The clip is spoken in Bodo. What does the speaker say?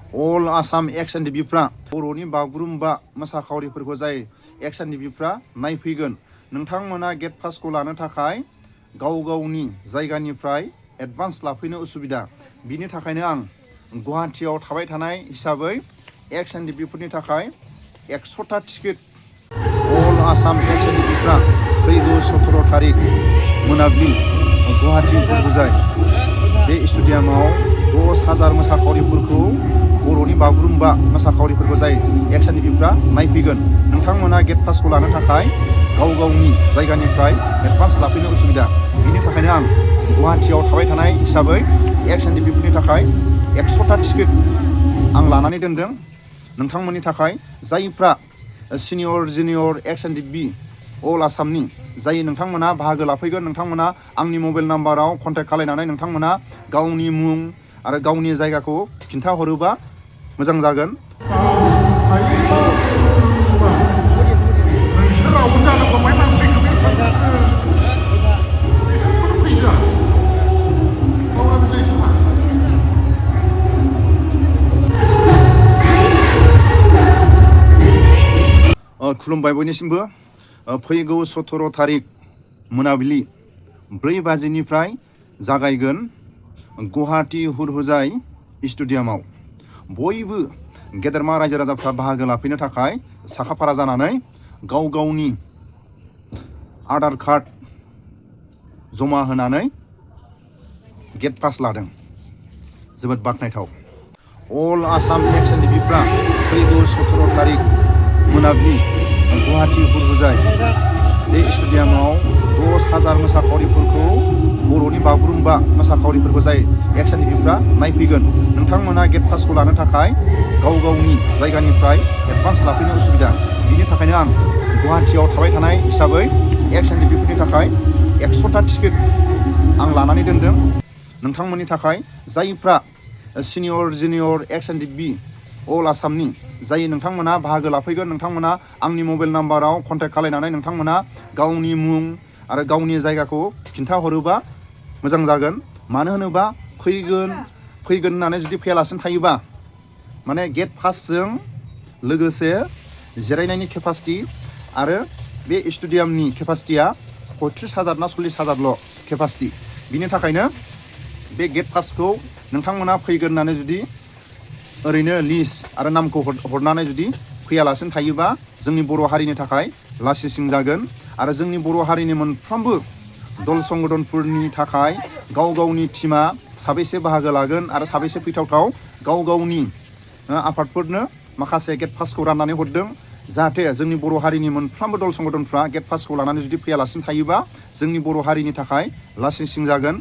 अल आसाम EX NDFB बर'नि बागुरुम्बा मोसाखावरिफोरखौ जाय EX NDFB नायफैगोन नोंथांमोना गेट पासखौ लानो थाखाय गाव गावनि जायगानिफ्राय एडभान्स लाफैनो उसुबिदा बिनि थाखायनो आं गुवाहाटीयाव थाबाय थानाय हिसाबै EX NDFBफोरनि थाखाय 100टा टिकेट अल आसाम EX NDFB फैगौ 17 तारिख मोनाबिलि गुवाहाटी बुजाय बे स्टेडियामाव 10,000 मोसाखावरिफोरखौ बर'नि बागुरुम्बा मोसाखावरिफोरखौ जाय EX NDFB नायफैगोन नोंथांमोना गेट पासखौ लानो थाखाय गाव गावनि जायगानिफ्राय एडभान्स लाफैनो उसुबिदा बिनि थाखायनो आं गुवाहाटीयाव थाबाय थानाय हिसाबै EX NDFBफोरनि थाखाय 100टा टिकेट आं लानानै दोनदों नोंथांमोननि थाखाय जायफ्रा सिनियर जुनियर EX NDFB अल आसामनि जाय नोंथांमोना बाहागो लाफैगोन नोंथांमोना आंनि मबाइल नाम्बाराव कन्टेक्ट खालामनानै नोंथांमोना गावनि मुं आरो गावनि जायगाखौ खिन्थाहरोबा मोजां जागोन। खुलुमबाय बयनिसिमबो फैगौ 17 तारिख मोनाबिलि 4 बाजिनिफ्राय जागायगोन गुवाहाटी हुरहुजाय स्टेडियामाव बयबो गेदेरमा रायजो राजाफ्रा बाहागो लाफैनो थाखाय साखाफारा जानानै गाव गावनि आधार कार्ड जमा होनानै गेट पास लादों जोबोद बाख्नायथाव। अल आसाम EX NDFB फैगौ 17 तारिख मोनाबिलि गुवाहाटी हुरहुजाय बे स्टेडियामाव 10,000 मोसाखावरिफोरखौ बर'नि बागुरुम्बा मोसाखावरिफोरखौ जाय EX NDFB नायफैगोन नोंथांमोना गेट पासखौ लानो थाखाय गाव गावनि जायगानिफ्राय एडभान्स लाफैनो उसुबिदा बिनि थाखायनो आं गुवाहाटीयाव थाबाय थानाय हिसाबै EX NDFBफोरनि थाखाय 100टा टिकेट आं लानानै दोनदों नोंथांमोननि थाखाय जायफ्रा सिनियर जुनियर EX NDFB अल आसामनि जाय नोंथांमोना बाहागो लाफैगोन नोंथांमोना आंनि मबाइल नाम्बाराव कन्टेक्ट खालामनानै नोंथांमोना गावनि मुं आरो गावनि जायगाखौ खिन्थाहरोबा मोजां जागोन मानो होनोबा फैगोन होननानै जुदि फैयालासिनो थायोबा माने गेट पासजों लोगोसे जिरायनायनि केपासिटि आरो बे स्टेडियामनि केपासिटिया 35,000 ना 40,000ल' केपासिटि बिनि थाखायनो बे गेट पासखौ नोंथांमोना फैगोन होननानै जुदि ओरैनो लिस्ट आरो नामखौ हरनानै जुदि फैयालासिनो थायोबा जोंनि बर' हारिनि थाखाय लासिंसिं जागोन आरो जोंनि बर' हारिनि मोनफ्रोमबो दल संगठनफोरनि थाखाय गाव गावनि टिमा साबैसे बाहागो लागोन आरो साबैसे फैथावथाव गाव गावनि आफादफोरनो माखासे गेट पासखौ राननानै हरदों जाहाथे जोंनि बर' हारिनि मोनफ्रोमबो दल संगठनफ्रा गेट पासखौ लानानै जुदि फैयालासिनो थायोबा जोंनि बर' हारिनि थाखाय लासिंसिं जागोन।